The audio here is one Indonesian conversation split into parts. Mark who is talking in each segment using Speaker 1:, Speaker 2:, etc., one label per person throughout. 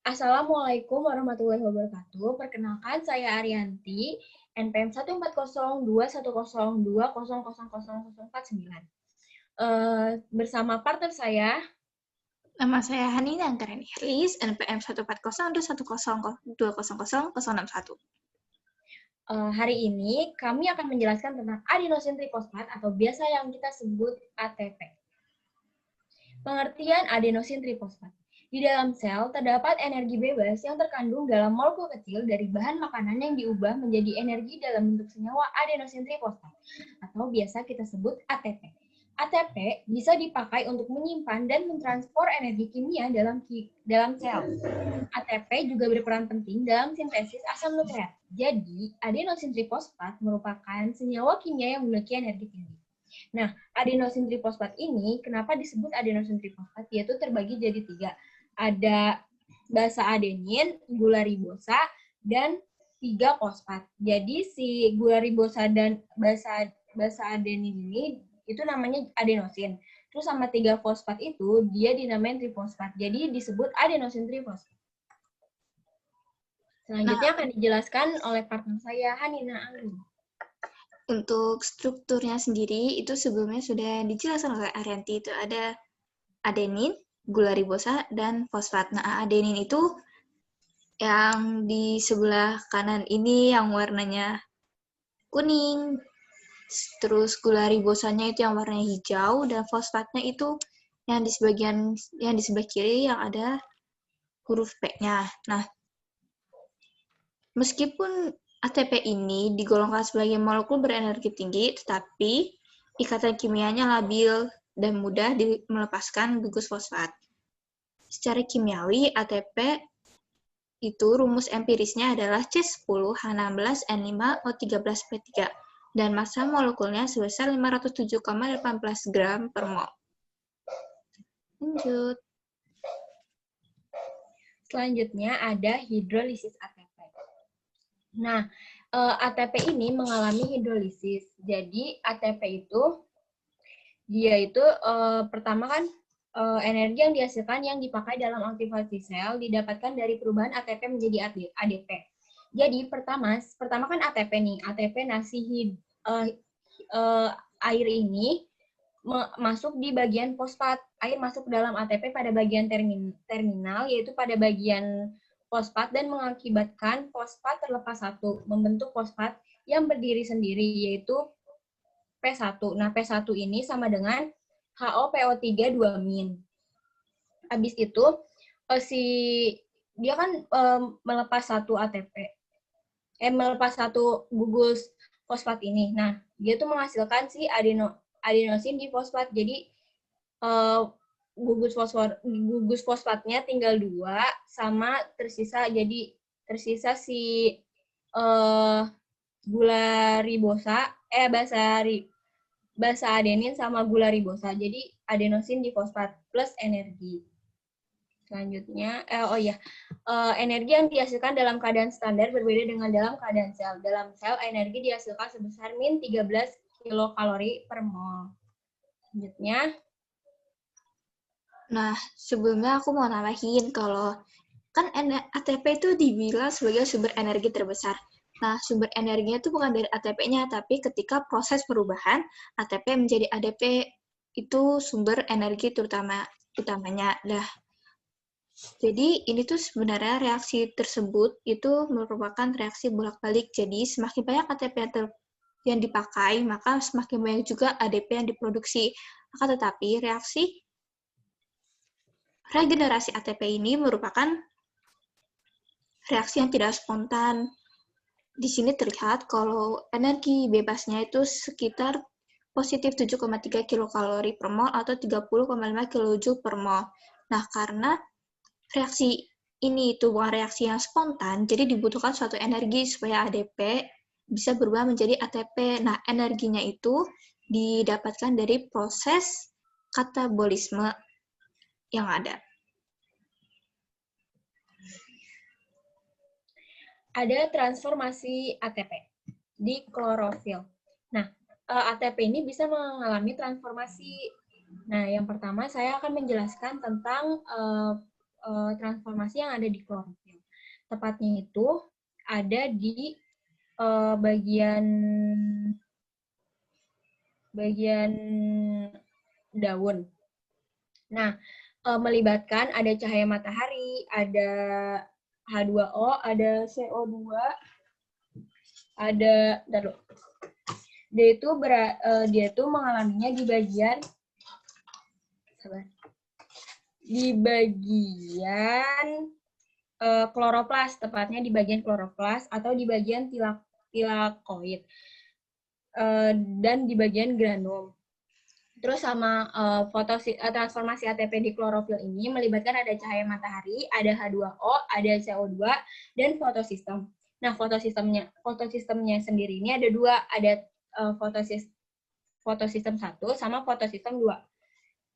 Speaker 1: Assalamualaikum warahmatullahi wabarakatuh. Perkenalkan, saya Arianti, NPM 1402100200049. Bersama partner saya,
Speaker 2: Nama saya Hanina Angkarani Herlis, NPM 1402100200061.
Speaker 1: hari ini kami akan menjelaskan tentang adenosin trifosfat atau biasa yang kita sebut ATP. Pengertian adenosin trifosfat. Di dalam sel terdapat energi bebas yang terkandung dalam molekul kecil dari bahan makanan yang diubah menjadi energi dalam bentuk senyawa adenosin trifosfat atau biasa kita sebut ATP. ATP bisa dipakai untuk menyimpan dan mentransfer energi kimia dalam sel. ATP juga berperan penting dalam sintesis asam nukleat. Jadi, adenosin trifosfat merupakan senyawa kimia yang memiliki energi tinggi. Nah, adenosin trifosfat ini kenapa disebut adenosin trifosfat? Yaitu terbagi jadi 3. Ada basa adenin, gula ribosa, dan 3 fosfat. Jadi si gula ribosa dan basa adenin ini itu namanya adenosin. Terus sama 3 fosfat itu dia dinamain trifosfat. Jadi disebut adenosin trifosfat. Selanjutnya akan dijelaskan oleh partner saya, Hanina Anggi.
Speaker 2: Untuk strukturnya sendiri, itu sebelumnya sudah dijelaskan oleh Arianti. Itu ada adenin, gula ribosa, dan fosfat. Nah, adenin itu yang di sebelah kanan ini yang warnanya kuning. Terus gula ribosanya itu yang warnanya hijau, dan fosfatnya itu yang di sebelah kiri yang ada huruf P-nya. Nah, meskipun ATP ini digolongkan sebagai molekul berenergi tinggi, tetapi ikatan kimianya labil dan mudah melepaskan gugus fosfat. Secara kimiawi, ATP itu rumus empirisnya adalah C10H16N5O13P3 dan massa molekulnya sebesar 507,18 gram per mol. Lanjut.
Speaker 1: Selanjutnya ada hidrolisis ATP. Nah, ATP ini mengalami hidrolisis. Jadi ATP itu dia itu pertama kan energi yang dihasilkan yang dipakai dalam aktivasi sel didapatkan dari perubahan ATP menjadi ADP. Jadi pertama kan ATP nih, ATP air ini masuk di bagian fosfat. Air masuk ke dalam ATP pada bagian terminal, yaitu pada bagian fosfat dan mengakibatkan fosfat terlepas satu, membentuk fosfat yang berdiri sendiri, yaitu P1. Nah, P1 ini sama dengan HOPO3 2-min. Habis itu, dia kan melepas satu ATP. Melepas satu gugus fosfat ini. Nah, dia tuh menghasilkan si adenosin di fosfat. Jadi gugus fosfatnya tinggal 2 sama tersisa si gula ribosa basa adenin sama gula ribosa. Jadi adenosin di fosfat plus energi. Selanjutnya, energi yang dihasilkan dalam keadaan standar berbeda dengan dalam keadaan sel. Dalam sel, energi dihasilkan sebesar min 13 kilokalori per mol. Selanjutnya.
Speaker 2: Nah, sebelumnya aku mau nambahin kalau kan ATP itu dibilang sebagai sumber energi terbesar. Nah, sumber energinya itu bukan dari ATP-nya, tapi ketika proses perubahan ATP menjadi ADP itu sumber energi utamanya. Jadi ini tuh sebenarnya reaksi tersebut itu merupakan reaksi bolak-balik. Jadi semakin banyak ATP yang dipakai, maka semakin banyak juga ADP yang diproduksi. Akan tetapi regenerasi ATP ini merupakan reaksi yang tidak spontan. Di sini terlihat kalau energi bebasnya itu sekitar positif 7,3 kilokalori per mol atau 30,5 kilojoule per mol. Nah, karena reaksi ini itu bukan reaksi yang spontan, jadi dibutuhkan suatu energi supaya ADP bisa berubah menjadi ATP. Nah, energinya itu didapatkan dari proses katabolisme yang ada.
Speaker 1: Ada transformasi ATP di klorofil. Nah, ATP ini bisa mengalami transformasi. Nah, yang pertama saya akan menjelaskan tentang transformasi yang ada di klorofil. Tepatnya itu ada di bagian daun. Nah, melibatkan ada cahaya matahari, ada H2O, ada CO2, ada dia itu mengalaminya di bagian kloroplas, tepatnya di bagian kloroplas atau di bagian tilakoid dan di bagian granum. Terus sama transformasi ATP di klorofil ini melibatkan ada cahaya matahari, ada H2O, ada CO2, dan fotosistem. Nah, fotosistemnya sendiri ini ada dua, ada fotosistem 1 sama fotosistem 2.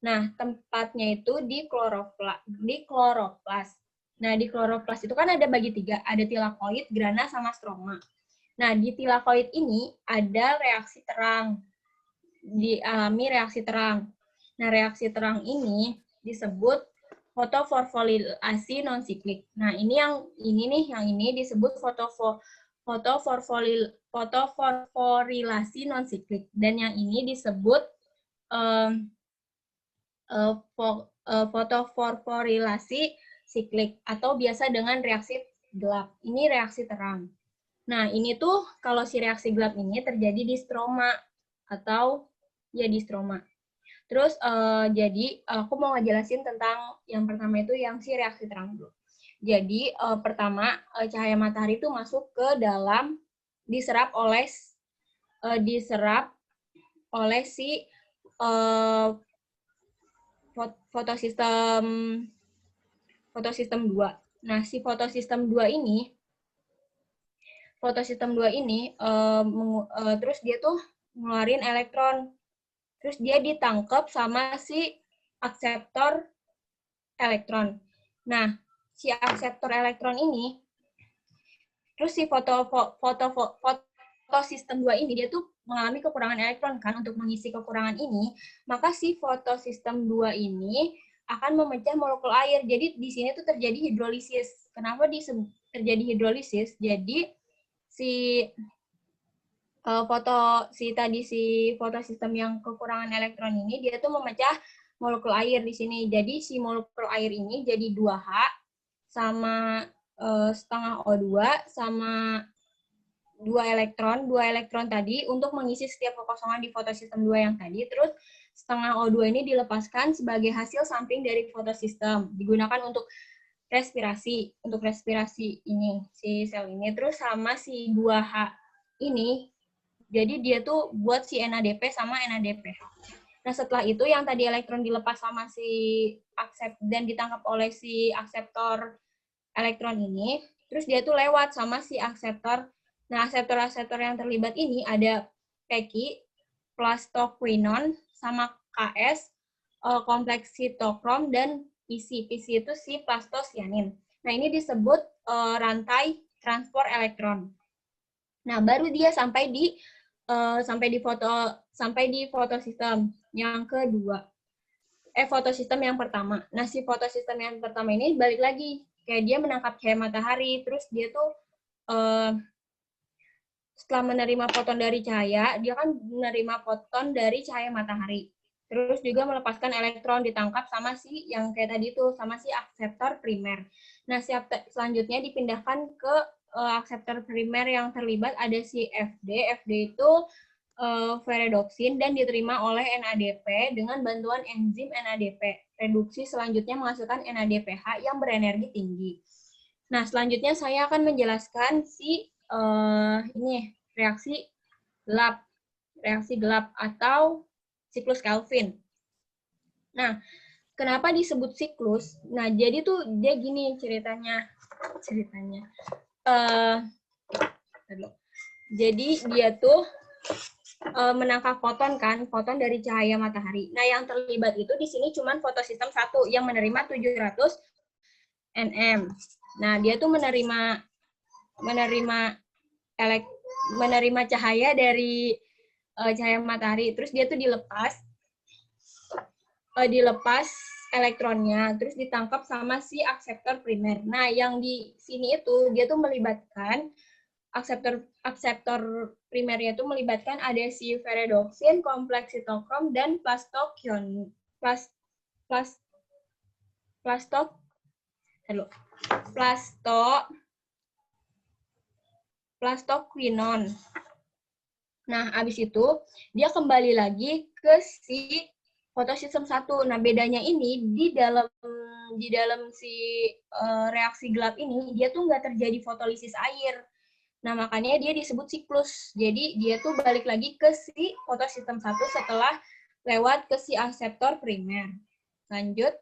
Speaker 1: Nah, tempatnya itu di kloroplas. Nah, di kloroplas itu kan ada bagi 3, ada tilakoid, grana, sama stroma. Nah, di tilakoid ini ada reaksi terang, dialami reaksi terang. Nah, reaksi terang ini disebut fotofosforilasi non-siklik. Nah, ini disebut fotofosforilasi non-siklik. Dan yang ini disebut fotofosforilasi siklik atau biasa dengan reaksi gelap. Ini reaksi terang. Nah, ini tuh kalau si reaksi gelap ini terjadi di stroma atau ya di stroma. Terus jadi aku mau ngejelasin tentang yang pertama itu yang si reaksi terang dulu. Jadi pertama cahaya matahari itu masuk ke dalam diserap oleh si fotosistem 2. Nah, si fotosistem 2 ini terus dia tuh ngeluarin elektron. Terus dia ditangkap sama si akseptor elektron. Nah, si akseptor elektron ini, terus si fotosistem 2 ini, dia tuh mengalami kekurangan elektron kan. Untuk mengisi kekurangan ini, maka si fotosistem 2 ini akan memecah molekul air. Jadi di sini tuh terjadi hidrolisis. Kenapa terjadi hidrolisis? Jadi si fotosistem yang kekurangan elektron ini dia tuh memecah molekul air di sini. Jadi si molekul air ini jadi 2H sama setengah O2 sama 2 elektron tadi untuk mengisi setiap kekosongan di fotosistem 2 yang tadi. Terus setengah O2 ini dilepaskan sebagai hasil samping dari fotosistem, digunakan untuk respirasi ini si sel ini. Terus sama si 2H ini jadi dia tuh buat si NADP sama NADPH. Nah, setelah itu yang tadi elektron dilepas sama si dan ditangkap oleh si akseptor elektron ini, terus dia tuh lewat sama si akseptor. Nah, akseptor yang terlibat ini ada PEKI, plastoquinon, sama KS, kompleks sitokrom, dan PC. PC itu si plastocyanin. Nah, ini disebut rantai transport elektron. Nah, baru dia sampai di fotosistem yang kedua. Fotosistem yang pertama. Nah, si fotosistem yang pertama ini balik lagi, kayak dia menangkap cahaya matahari, terus dia tuh setelah menerima foton dari cahaya, dia kan menerima foton dari cahaya matahari. Terus juga melepaskan elektron, ditangkap sama si yang kayak tadi tuh, sama si akseptor primer. Nah, selanjutnya dipindahkan ke akseptor primer yang terlibat, ada si FD. FD itu ferredoksin dan diterima oleh NADP dengan bantuan enzim NADP. Reduksi selanjutnya menghasilkan NADPH yang berenergi tinggi. Nah, selanjutnya saya akan menjelaskan si ini reaksi gelap atau siklus Kelvin. Nah, kenapa disebut siklus? Nah, jadi tuh dia gini ceritanya. Jadi dia tuh menangkap foton dari cahaya matahari. Nah, yang terlibat itu di sini cuma fotosistem 1 yang menerima 700 nm. Nah, dia tuh menerima cahaya dari cahaya matahari. Terus dia tuh dilepas elektronnya, terus ditangkap sama si akseptor primer. Nah, yang di sini itu dia tuh melibatkan akseptor primernya itu melibatkan ada si ferredoxin, kompleks sitokrom, dan plastokion, plastoquinon. Nah, habis itu dia kembali lagi ke si fotosistem 1. Nah, bedanya ini di dalam si reaksi gelap ini dia tuh nggak terjadi fotolisis air. Nah, makanya dia disebut siklus. Jadi dia tuh balik lagi ke si fotosistem 1 setelah lewat ke si akseptor primer. Lanjut.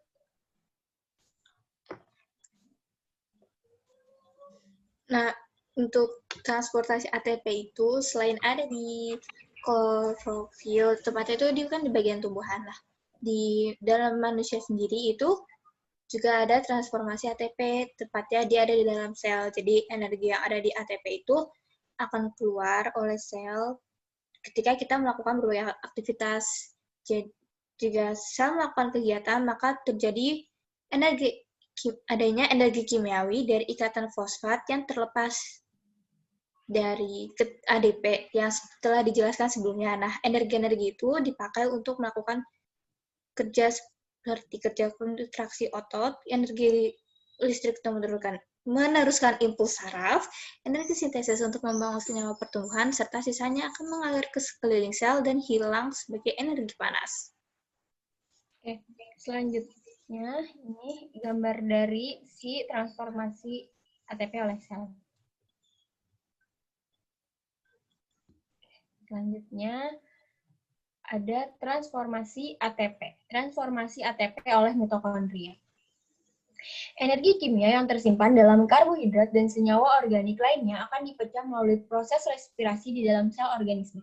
Speaker 2: Nah, untuk transportasi ATP itu selain ada di klorofil, tepatnya itu dia kan di bagian tumbuhan lah. Di dalam manusia sendiri itu juga ada transformasi ATP, tepatnya dia ada di dalam sel. Jadi energi yang ada di ATP itu akan keluar oleh sel ketika kita melakukan berbagai aktivitas. Jadi, jika sel melakukan kegiatan, maka terjadi adanya energi kimiawi dari ikatan fosfat yang terlepas dari ADP yang telah dijelaskan sebelumnya. Nah, energi-energi itu dipakai untuk melakukan kerja seperti kerja kontraksi otot, energi listrik untuk meneruskan impuls saraf, energi sintesis untuk membangun senyawa pertumbuhan, serta sisanya akan mengalir ke sekeliling sel dan hilang sebagai energi panas.
Speaker 1: Oke, selanjutnya ini gambar dari si transformasi ATP oleh sel. Selanjutnya ada transformasi ATP. Transformasi ATP oleh mitokondria. Energi kimia yang tersimpan dalam karbohidrat dan senyawa organik lainnya akan dipecah melalui proses respirasi di dalam sel organisme.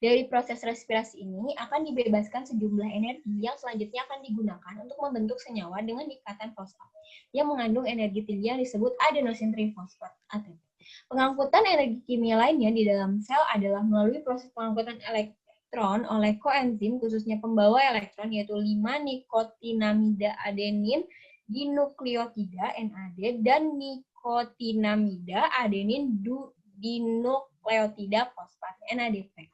Speaker 1: Dari proses respirasi ini akan dibebaskan sejumlah energi yang selanjutnya akan digunakan untuk membentuk senyawa dengan ikatan fosfat yang mengandung energi tinggi yang disebut adenosin trifosfat ATP. Pengangkutan energi kimia lainnya di dalam sel adalah melalui proses pengangkutan elektron oleh koenzim, khususnya pembawa elektron, yaitu 5-nikotinamida adenin dinukleotida NAD dan nikotinamida adenin dinukleotida fosfat NADP.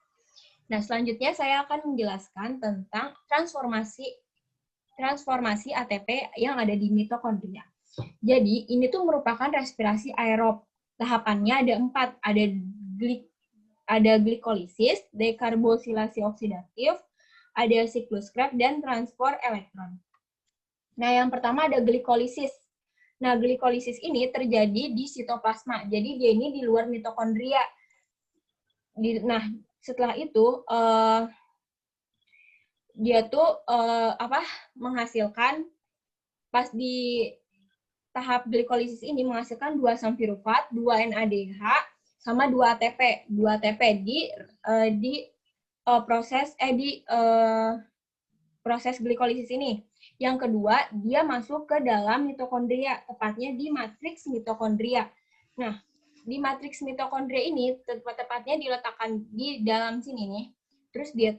Speaker 1: Nah, selanjutnya saya akan menjelaskan tentang transformasi ATP yang ada di mitokondria. Jadi, ini tuh merupakan respirasi aerob. Tahapannya ada 4, ada glikolisis, dekarbosilasi oksidatif, ada siklus Krebs, dan transport elektron. Nah, yang pertama ada glikolisis. Nah, glikolisis ini terjadi di sitoplasma. Jadi, dia ini di luar mitokondria. Nah, setelah itu, dia tuh menghasilkan, pas di tahap glikolisis ini menghasilkan 2 sampirufat, 2 NADH, sama 2 ATP. 2 ATP di proses glikolisis ini. Yang kedua, dia masuk ke dalam mitokondria, tepatnya di matriks mitokondria. Nah, di matriks mitokondria ini tepatnya diletakkan di dalam sini nih. Terus dia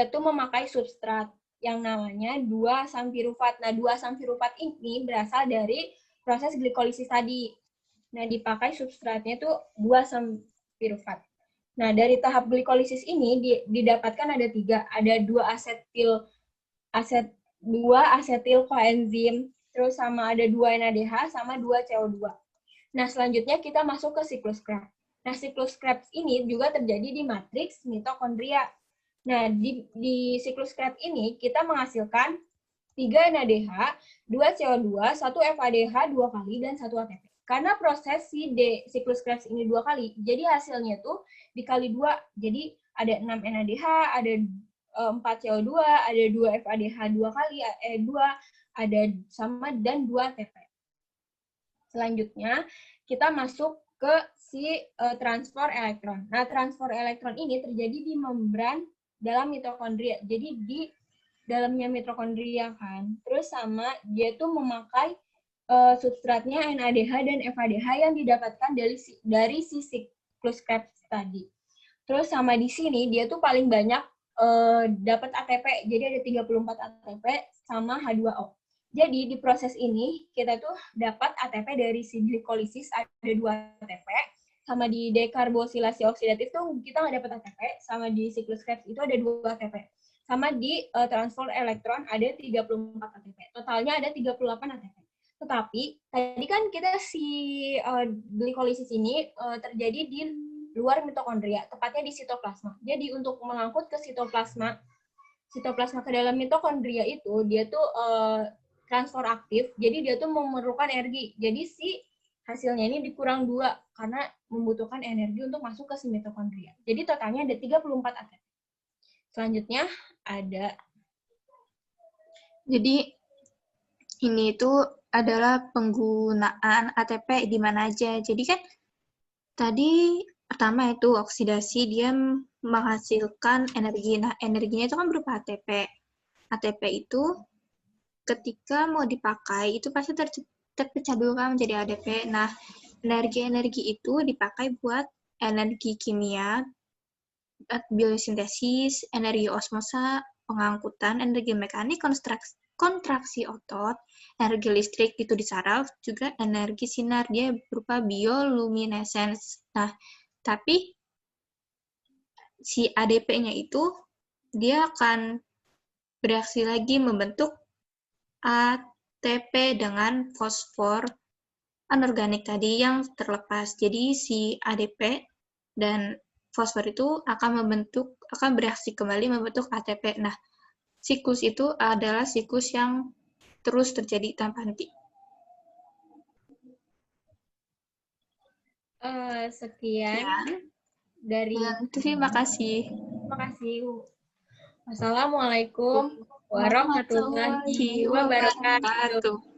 Speaker 1: tuh memakai substrat yang namanya 2 sampirufat. Nah, 2 sampirufat ini berasal dari proses glikolisis tadi. Nah, dipakai substratnya tuh 2 sampirufat. Nah, dari tahap glikolisis ini didapatkan ada 3. Ada 2 asetil koenzim, terus sama ada 2 NADH, sama 2 CO2. Nah, selanjutnya kita masuk ke siklus Krebs. Nah, siklus Krebs ini juga terjadi di matriks mitokondria. Nah, di siklus Krebs ini kita menghasilkan 3 NADH, 2 CO2, 1 FADH 2 kali, dan 1 ATP. Karena proses siklus Krebs ini 2 kali, jadi hasilnya tuh dikali 2. Jadi ada 6 NADH, ada 4 CO2, ada 2 FADH 2 kali, 2, ada sama, dan 2 ATP. Selanjutnya, kita masuk ke si transport elektron. Nah, transport elektron ini terjadi di membran dalam mitokondria. Jadi di dalamnya mitokondria kan. Terus sama dia tuh memakai substratnya NADH dan FADH yang didapatkan dari si siklus Krebs tadi. Terus sama di sini dia tuh paling banyak dapat ATP. Jadi ada 34 ATP sama H2O. Jadi di proses ini kita tuh dapat ATP dari si glikolisis ada 2 ATP, sama di dekarbosilasi oksidatif tuh kita nggak dapat ATP, sama di siklus Krebs itu ada 2 ATP. Sama di transfer elektron ada 34 ATP. Totalnya ada 38 ATP. Tetapi tadi kan kita si glikolisis ini terjadi di luar mitokondria, tepatnya di sitoplasma. Jadi untuk mengangkut ke sitoplasma ke dalam mitokondria itu dia tuh transfer aktif, jadi dia tuh memerlukan energi. Jadi si hasilnya ini dikurang 2 karena membutuhkan energi untuk masuk ke si mitokondria. Jadi totalnya ada 34 ATP. Selanjutnya ada,
Speaker 2: jadi ini itu adalah penggunaan ATP di mana aja. Jadi kan tadi pertama itu oksidasi, dia menghasilkan energi. Nah, energinya itu kan berupa ATP. ATP itu ketika mau dipakai itu pasti terpecah dulu kan menjadi ADP. Nah, energi-energi itu dipakai buat energi kimia, biosintesis, energi osmosa, pengangkutan, energi mekanik, kontraksi otot, energi listrik itu di saraf, juga energi sinar, dia berupa bioluminescence. Nah, tapi si ADP-nya itu dia akan bereaksi lagi membentuk ATP dengan fosfor anorganik tadi yang terlepas. Jadi si ADP dan fosfor itu akan bereaksi kembali membentuk ATP. Nah, siklus itu adalah siklus yang terus terjadi tanpa henti.
Speaker 1: sekian dari.
Speaker 2: Terima kasih.
Speaker 1: Terima kasih. Wassalamualaikum warahmatullahi wabarakatuh.